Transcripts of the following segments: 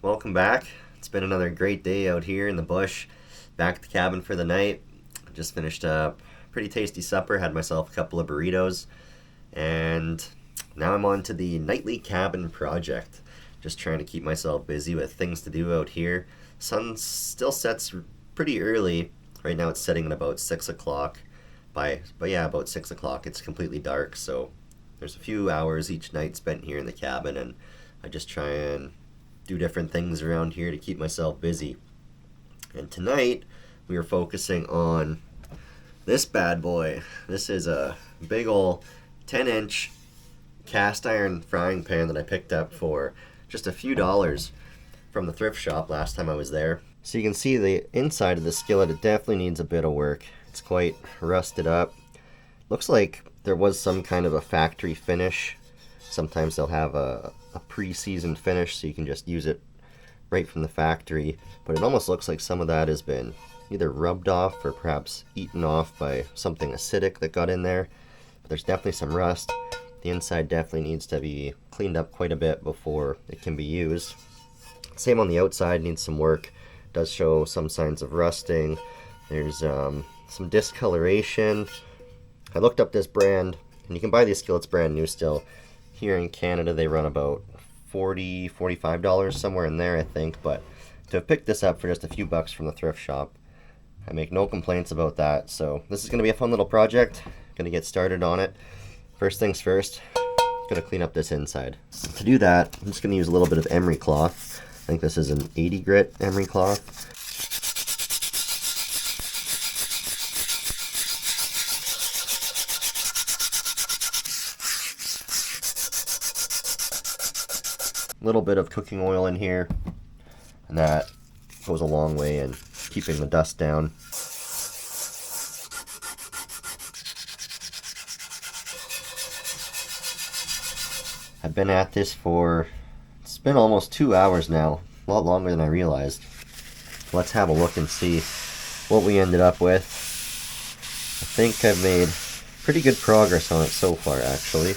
welcome back. It's been another great day out here in the bush. Back at the cabin for the night. Just finished a pretty tasty supper, had myself a couple of burritos, and now I'm on to the nightly cabin project. Just trying to keep myself busy with things to do out here. Sun still sets pretty early. Right now it's setting at about 6 o'clock. But yeah, about 6 o'clock it's completely dark, so there's a few hours each night spent here in the cabin, and I just try and do different things around here to keep myself busy. And tonight we are focusing on this bad boy. This is a big ol' 10-inch cast iron frying pan that I picked up for just a few dollars from the thrift shop last time I was there. So you can see the inside of the skillet, it definitely needs a bit of work. It's quite rusted up. Looks like there was some kind of a factory finish. Sometimes they'll have a pre-seasoned finish so you can just use it right from the factory, but it almost looks like some of that has been either rubbed off or perhaps eaten off by something acidic that got in there. But there's definitely some rust. The inside definitely needs to be cleaned up quite a bit before it can be used. Same on the outside, needs some work. Does show some signs of rusting. There's some discoloration. I looked up this brand, and you can buy these skillets brand new still. Here in Canada they run about $40, $45, somewhere in there I think, but to have picked this up for just a few bucks from the thrift shop, I make no complaints about that. So this is going to be a fun little project. Going to get started on it. First things first, going to clean up this inside. To do that, I'm just going to use a little bit of emery cloth. I think this is an 80 grit emery cloth. Little bit of cooking oil in here, and that goes a long way in keeping the dust down. I've been at this for, it's been almost 2 hours now, a lot longer than I realized. Let's have a look and see what we ended up with. I think I've made pretty good progress on it so far, actually.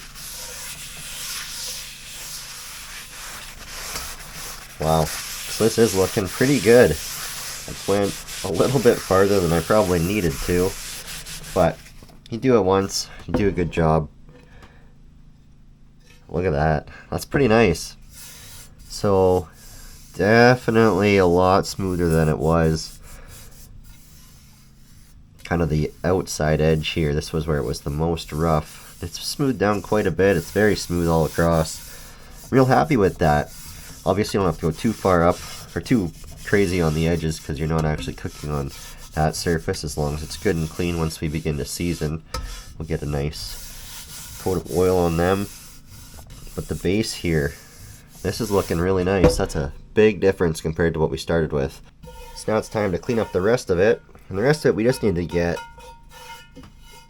Wow, so this is looking pretty good. I went a little bit farther than I probably needed to, but you do it once, you do a good job. Look at that, that's pretty nice. So definitely a lot smoother than it was. Kind of the outside edge here, this was where it was the most rough. It's smoothed down quite a bit, it's very smooth all across. Real happy with that. Obviously you don't have to go too far up or too crazy on the edges because you're not actually cooking on that surface. As long as it's good and clean, once we begin to season, we'll get a nice coat of oil on them. But the base here, this is looking really nice. That's a big difference compared to what we started with. So now it's time to clean up the rest of it. And the rest of it, we just need to get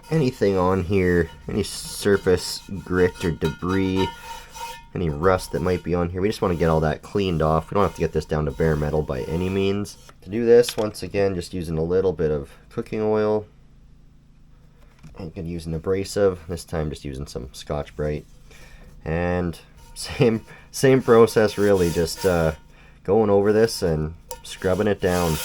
anything on here, any surface grit or debris, any rust that might be on here. We just want to get all that cleaned off. We don't have to get this down to bare metal by any means. To do this, once again, just using a little bit of cooking oil. I'm going to use an abrasive, this time just using some Scotch-Brite. And same process really, just going over this and scrubbing it down.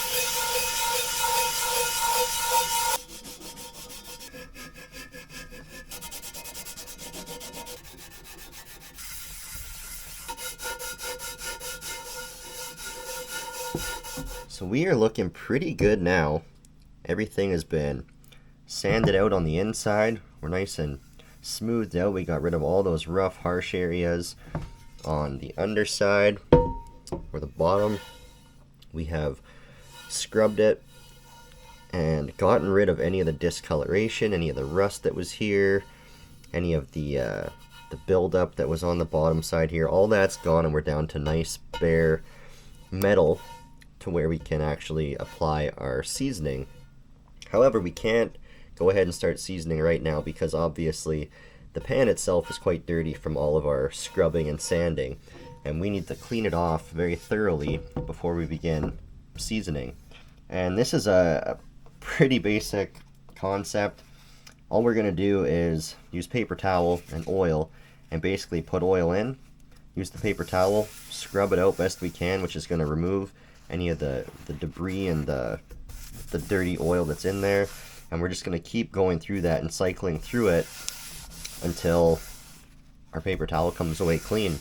So we are looking pretty good now. Everything has been sanded out on the inside. We're nice and smoothed out. We got rid of all those rough, harsh areas on the underside or the bottom. We have scrubbed it and gotten rid of any of the discoloration, any of the rust that was here, any of the buildup that was on the bottom side here. All that's gone, and we're down to nice bare metal to where we can actually apply our seasoning. However, we can't go ahead and start seasoning right now because obviously the pan itself is quite dirty from all of our scrubbing and sanding, and we need to clean it off very thoroughly before we begin seasoning. And this is a pretty basic concept. All we're going to do is use paper towel and oil and basically put oil in use the paper towel, scrub it out best we can, which is going to remove any of the debris and the dirty oil that's in there. And we're just going to keep going through that and cycling through it until our paper towel comes away clean.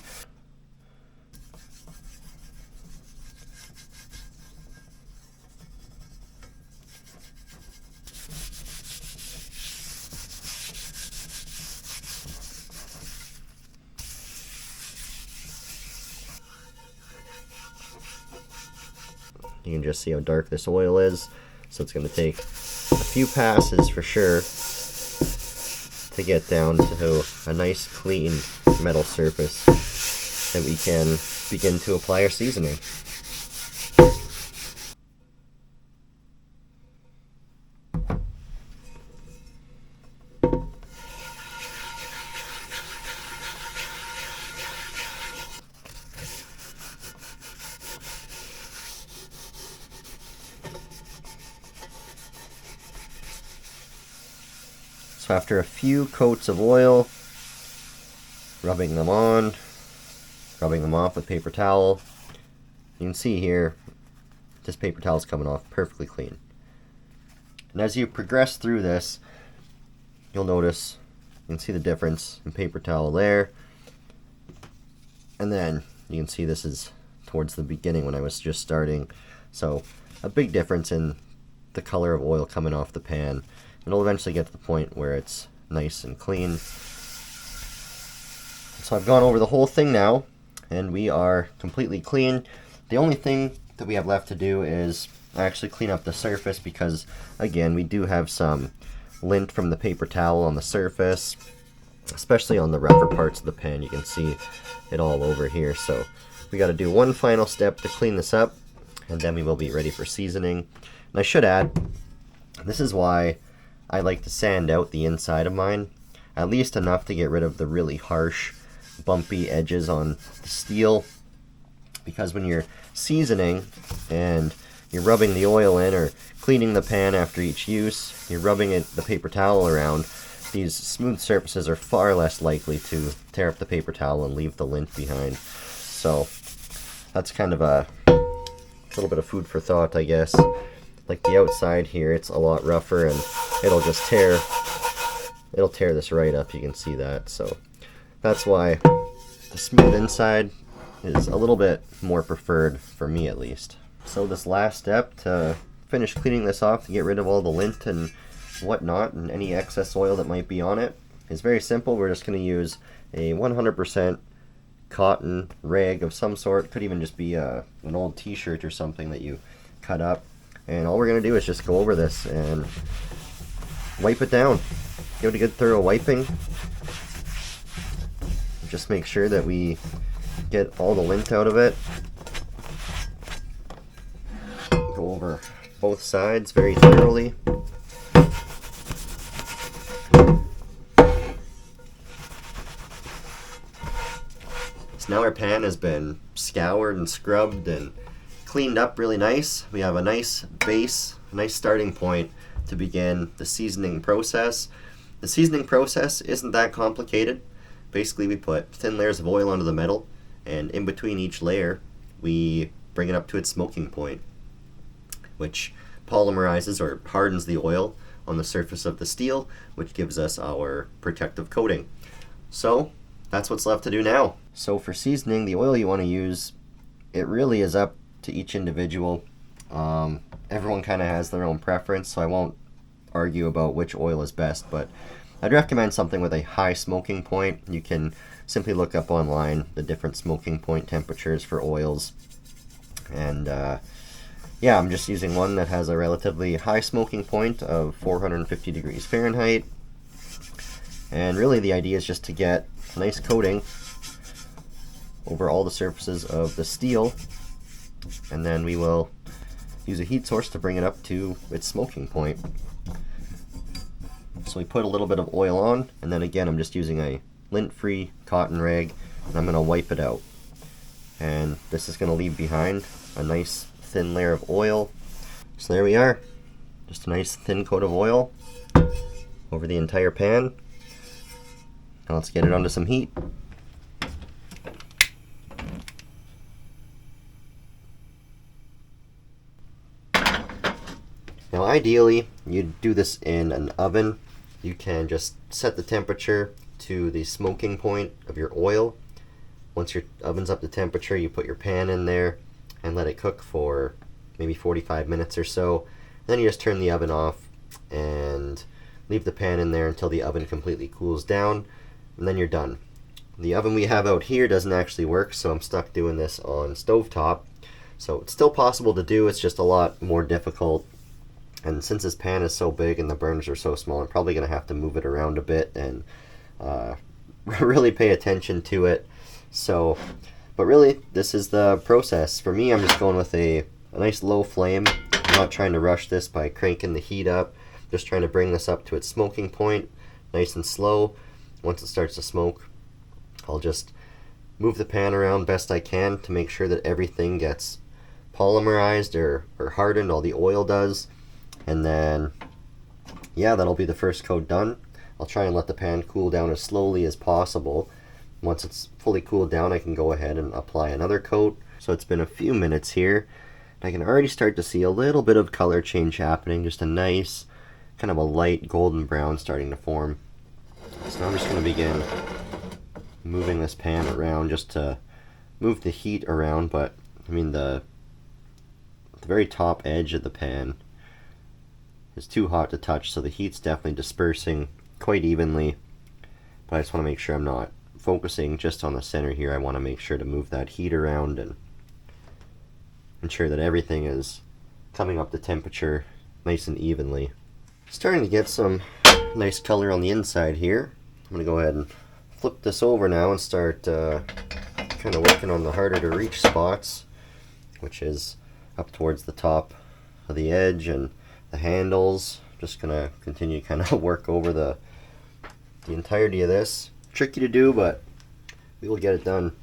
You can just see how dark this oil is, so it's going to take a few passes for sure to get down to a nice clean metal surface that we can begin to apply our seasoning. So after a few coats of oil, rubbing them on, rubbing them off with paper towel, you can see here, this paper towel is coming off perfectly clean. And as you progress through this, you'll notice, you can see the difference in paper towel there. And then you can see this is towards the beginning when I was just starting. So a big difference in the color of oil coming off the pan. It'll eventually get to the point where it's nice and clean. So I've gone over the whole thing now, and we are completely clean. The only thing that we have left to do is actually clean up the surface, because again, we do have some lint from the paper towel on the surface, especially on the rougher parts of the pan. You can see it all over here. So we got to do one final step to clean this up, and then we will be ready for seasoning. And I should add, this is why I like to sand out the inside of mine, at least enough to get rid of the really harsh, bumpy edges on the steel. Because when you're seasoning and you're rubbing the oil in or cleaning the pan after each use, you're rubbing the paper towel around, these smooth surfaces are far less likely to tear up the paper towel and leave the lint behind. So that's kind of a little bit of food for thought, I guess. Like the outside here, it's a lot rougher, and it'll just tear this right up. You can see that. So that's why the smooth inside is a little bit more preferred for me, at least. So this last step to finish cleaning this off, to get rid of all the lint and whatnot and any excess oil that might be on it, is very simple. We're just going to use a 100% cotton rag of some sort. Could even just be an old t-shirt or something that you cut up. And all we're going to do is just go over this and wipe it down. Give it a good thorough wiping. Just make sure that we get all the lint out of it. Go over both sides very thoroughly. So now our pan has been scoured and scrubbed and cleaned up really nice. We have a nice base, a nice starting point to begin the seasoning process. The seasoning process isn't that complicated. Basically, we put thin layers of oil onto the metal, and in between each layer, we bring it up to its smoking point, which polymerizes or hardens the oil on the surface of the steel, which gives us our protective coating. So that's what's left to do now. So for seasoning, the oil you want to use, it really is up to each individual. Everyone kind of has their own preference, so I won't argue about which oil is best, but I'd recommend something with a high smoking point. You can simply look up online the different smoking point temperatures for oils, and yeah, I'm just using one that has a relatively high smoking point of 450 degrees Fahrenheit. And really the idea is just to get a nice coating over all the surfaces of the steel, and then we will use a heat source to bring it up to its smoking point. So we put a little bit of oil on, and then again I'm just using a lint-free cotton rag, and I'm going to wipe it out. And this is going to leave behind a nice thin layer of oil. So there we are, just a nice thin coat of oil over the entire pan. Now let's get it onto some heat. Now ideally, you'd do this in an oven. You can just set the temperature to the smoking point of your oil. Once your oven's up to temperature, you put your pan in there and let it cook for maybe 45 minutes or so. Then you just turn the oven off and leave the pan in there until the oven completely cools down, and then you're done. The oven we have out here doesn't actually work, so I'm stuck doing this on stovetop. So it's still possible to do, it's just a lot more difficult. And since this pan is so big and the burners are so small, I'm probably going to have to move it around a bit and really pay attention to it. So, but really, this is the process. For me, I'm just going with a nice low flame. I'm not trying to rush this by cranking the heat up. Just trying to bring this up to its smoking point, nice and slow. Once it starts to smoke, I'll just move the pan around best I can to make sure that everything gets polymerized or hardened, all the oil does. And then, yeah, that'll be the first coat done. I'll try and let the pan cool down as slowly as possible. Once it's fully cooled down, I can go ahead and apply another coat. So it's been a few minutes here. I can already start to see a little bit of color change happening, just a nice kind of a light golden brown starting to form. So now I'm just going to begin moving this pan around just to move the heat around, but I mean the very top edge of the pan is too hot to touch, so the heat's definitely dispersing quite evenly. But I just want to make sure I'm not focusing just on the center here. I want to make sure to move that heat around and ensure that everything is coming up to temperature nice and evenly. Starting to get some nice color on the inside here. I'm going to go ahead and flip this over now and start kind of working on the harder to reach spots, which is up towards the top of the edge and the handles. Just going to continue to kind of work over the entirety of this. Tricky to do, but we will get it done.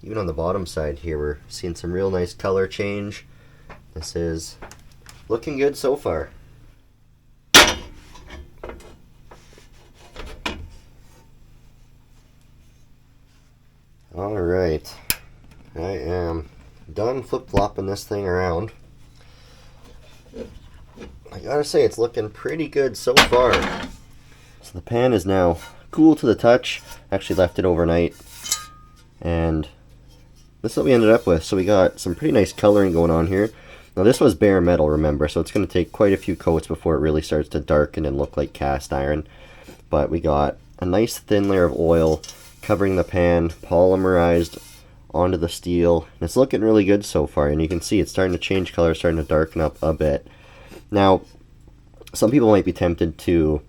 Even on the bottom side here, we're seeing some real nice color change. This is looking good so far. Alright, I am done flip-flopping this thing around. I gotta say, it's looking pretty good so far. So the pan is now cool to the touch. Actually left it overnight, and this is what we ended up with. So we got some pretty nice coloring going on here. Now this was bare metal, remember, so it's going to take quite a few coats before it really starts to darken and look like cast iron. But we got a nice thin layer of oil covering the pan, polymerized onto the steel, and it's looking really good so far. And you can see it's starting to change color, starting to darken up a bit. Now, some people might be tempted to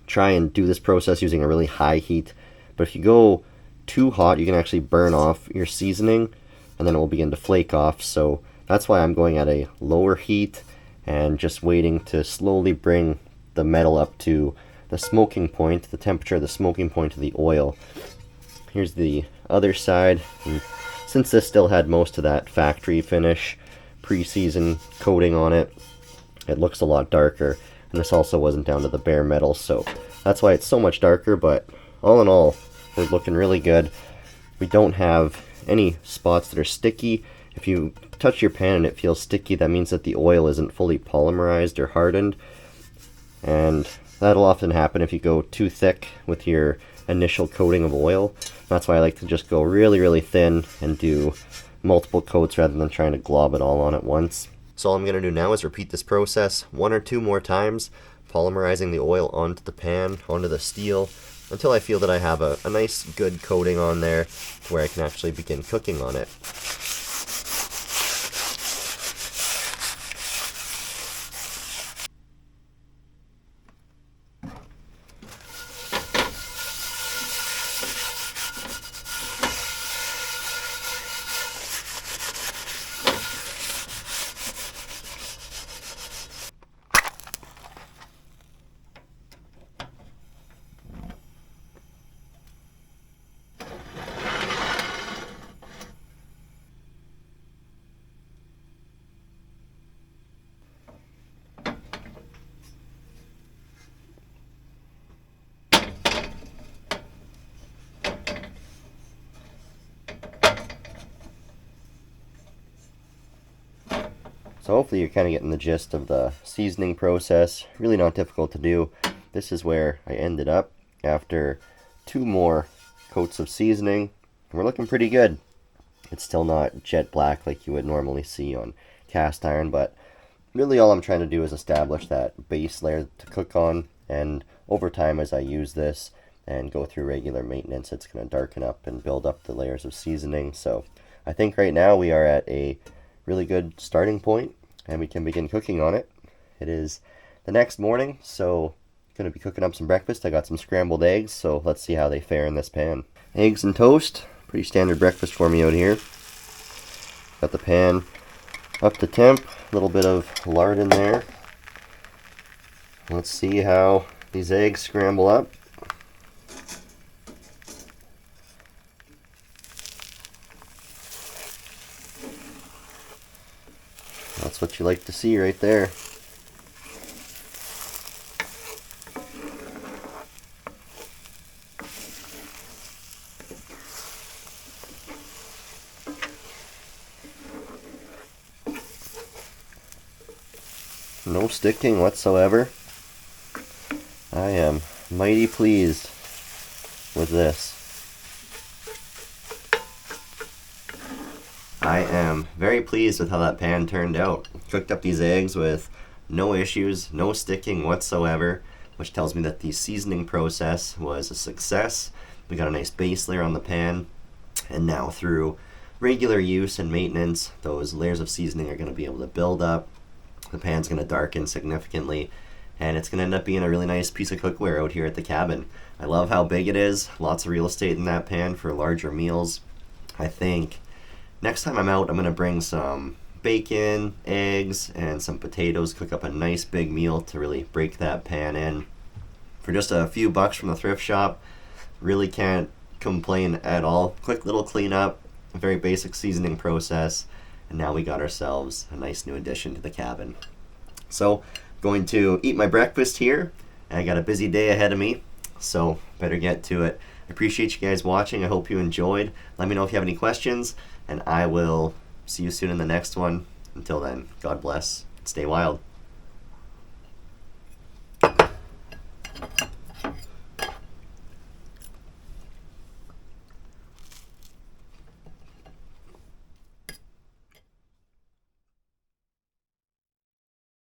try and do this process using a really high heat, but if you go too hot, you can actually burn off your seasoning, and then it will begin to flake off. So that's why I'm going at a lower heat and just waiting to slowly bring the metal up to the smoking point, the temperature of the smoking point of the oil. Here's the other side, and since this still had most of that factory finish, pre-season coating on it, it looks a lot darker. And this also wasn't down to the bare metal, so that's why it's so much darker. But all in all, we're looking really good. We don't have any spots that are sticky. If you touch your pan and it feels sticky, that means that the oil isn't fully polymerized or hardened. And that'll often happen if you go too thick with your initial coating of oil. That's why I like to just go really, really thin and do multiple coats rather than trying to glob it all on at once. So all I'm going to do now is repeat this process 1 or 2 more times, polymerizing the oil onto the pan, onto the steel, until I feel that I have a nice good coating on there to where I can actually begin cooking on it. So hopefully you're kind of getting the gist of the seasoning process. Really not difficult to do. This is where I ended up after 2 more coats of seasoning. We're looking pretty good. It's still not jet black like you would normally see on cast iron, but really all I'm trying to do is establish that base layer to cook on, and over time as I use this and go through regular maintenance, it's going to darken up and build up the layers of seasoning. So I think right now we are at a really good starting point and we can begin cooking on it. It is the next morning, so I'm going to be cooking up some breakfast. I got some scrambled eggs, so let's see how they fare in this pan. Eggs and toast, pretty standard breakfast for me out here. Got the pan up to temp, a little bit of lard in there. Let's see how these eggs scramble up. That's what you like to see right there. No sticking whatsoever. I am mighty pleased with this. I am very pleased with how that pan turned out. Cooked up these eggs with no issues, no sticking whatsoever, which tells me that the seasoning process was a success. We got a nice base layer on the pan, and now through regular use and maintenance, those layers of seasoning are going to be able to build up. The pan's going to darken significantly, and it's going to end up being a really nice piece of cookware out here at the cabin. I love how big it is. Lots of real estate in that pan for larger meals. I think next time I'm out, I'm going to bring some bacon, eggs, and some potatoes, cook up a nice big meal to really break that pan in. For just a few bucks from the thrift shop, really can't complain at all. Quick little cleanup, a very basic seasoning process, and now we got ourselves a nice new addition to the cabin. So, going to eat my breakfast here. I got a busy day ahead of me, so better get to it. I appreciate you guys watching. I hope you enjoyed. Let me know if you have any questions, and I will see you soon in the next one. Until then, God bless. Stay wild.